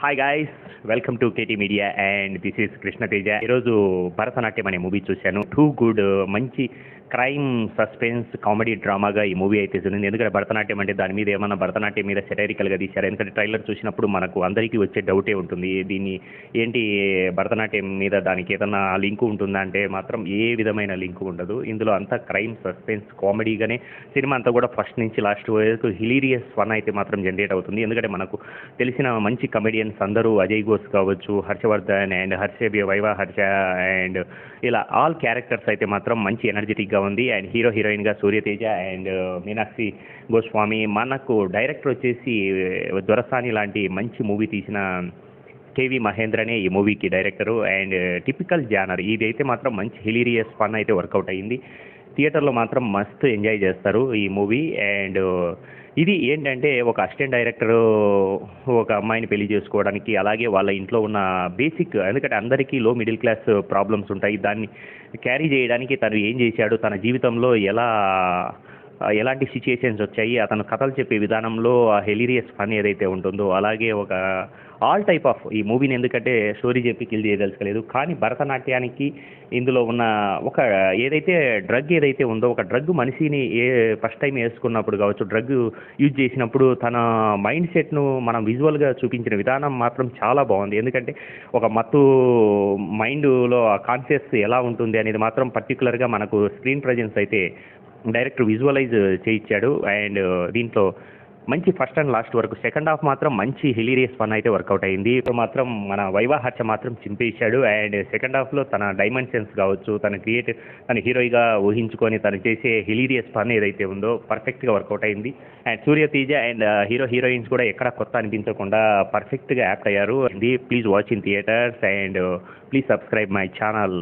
Hi guys, welcome to KT media and this is Krishna Teja. ఈరోజు భరతనాట్యం అనే movie చూశాను. Too good, మంచి క్రైమ్ సస్పెన్స్ కామెడీ డ్రామాగా ఈ మూవీ అయితే ఉంది. ఎందుకంటే భరతనాట్యం అంటే దాని మీద ఏమన్నా భరతనాట్యం మీద సెటైరికల్గా తీశారు. ఎందుకంటే ట్రైలర్ చూసినప్పుడు మనకు అందరికీ వచ్చే డౌటే ఉంటుంది, దీన్ని ఏంటి భరతనాట్యం మీద దానికి ఏదన్నా లింకు ఉంటుందా అంటే మాత్రం ఏ విధమైన లింకు ఉండదు. ఇందులో అంతా క్రైమ్ సస్పెన్స్ కామెడీగానే సినిమా అంతా కూడా ఫస్ట్ నుంచి లాస్ట్ వరకు హిలీరియస్ ఫన్ అయితే మాత్రం జనరేట్ అవుతుంది. ఎందుకంటే మనకు తెలిసిన మంచి కమెడియన్స్ అందరూ అజయ్ ఘోష్ కావచ్చు, హర్షవర్ధన్ అండ్ వైవా హర్ష అండ్ ఇలా ఆల్ క్యారెక్టర్స్ అయితే మాత్రం మంచి ఎనర్జెటిక్గా ఉంది. అండ్ హీరోయిన్గా సూర్యతేజ అండ్ మీనాక్షి గోస్వామి. మనకు డైరెక్టర్ వచ్చేసి దొరసాని లాంటి మంచి మూవీ తీసిన కేవి మహేంద్రనే ఈ మూవీకి డైరెక్టరు. అండ్ టిపికల్ జానర్ ఇదైతే మాత్రం మంచి హిలీరియస్ ఫన్ అయితే వర్కౌట్ అయ్యింది. థియేటర్లో మాత్రం మస్తు ఎంజాయ్ చేస్తారు ఈ మూవీ. అండ్ ఇది ఏంటంటే ఒక అసిస్టెంట్ డైరెక్టరు ఒక అమ్మాయిని పెళ్లి చేసుకోవడానికి, అలాగే వాళ్ళ ఇంట్లో ఉన్న బేసిక్, ఎందుకంటే అందరికీ లో మిడిల్ క్లాస్ ప్రాబ్లమ్స్ ఉంటాయి, దాన్ని క్యారీ చేయడానికి తను ఏం చేశాడు, తన జీవితంలో ఎలాంటి సిచ్యుయేషన్స్ వచ్చాయి, అతను కథలు చెప్పే విధానంలో ఆ హెలీరియస్ ఫన్ ఏదైతే ఉంటుందో, అలాగే ఒక ఆల్ టైప్ ఆఫ్ ఈ మూవీని ఎందుకంటే స్టోరీ చెప్పి కిల్ చేయదలుచుకోలేదు, కానీ భరతనాట్యానికి ఇందులో ఉన్న ఒక ఏదైతే డ్రగ్ ఏదైతే ఉందో, ఒక డ్రగ్ మనిషిని ఫస్ట్ టైం వేసుకున్నప్పుడు కావచ్చు, డ్రగ్ యూజ్ చేసినప్పుడు తన మైండ్ సెట్ను మనం విజువల్గా చూపించిన విధానం మాత్రం చాలా బాగుంది. ఎందుకంటే ఒక మత్తు మైండ్లో ఆ కాన్షియస్ ఎలా ఉంటుంది అనేది మాత్రం పర్టికులర్గా మనకు స్క్రీన్ ప్రజెన్స్ అయితే డైరెక్టర్ విజువలైజ్ చేయించాడు. అండ్ దీంట్లో మంచి ఫస్ట్ అండ్ లాస్ట్ వరకు, సెకండ్ హాఫ్ మాత్రం మంచి హిలీరియస్ ఫన్ అయితే వర్కౌట్ అయింది. ఇప్పుడు మాత్రం మన వైవా హర్ష మాత్రం చింపేశాడు. అండ్ సెకండ్ హాఫ్లో తన డైమెన్షన్స్ కావచ్చు, తన హీరోయిగా ఊహించుకొని తను చేసే హిలీరియస్ ఫన్ ఏదైతే ఉందో పర్ఫెక్ట్గా వర్కౌట్ అయింది. అండ్ సూర్యతేజ అండ్ హీరోయిన్స్ కూడా ఎక్కడ కొత్త అనిపించకుండా పర్ఫెక్ట్గా యాప్ట్ అయ్యారు. Please watch in theatres and please subscribe my channel.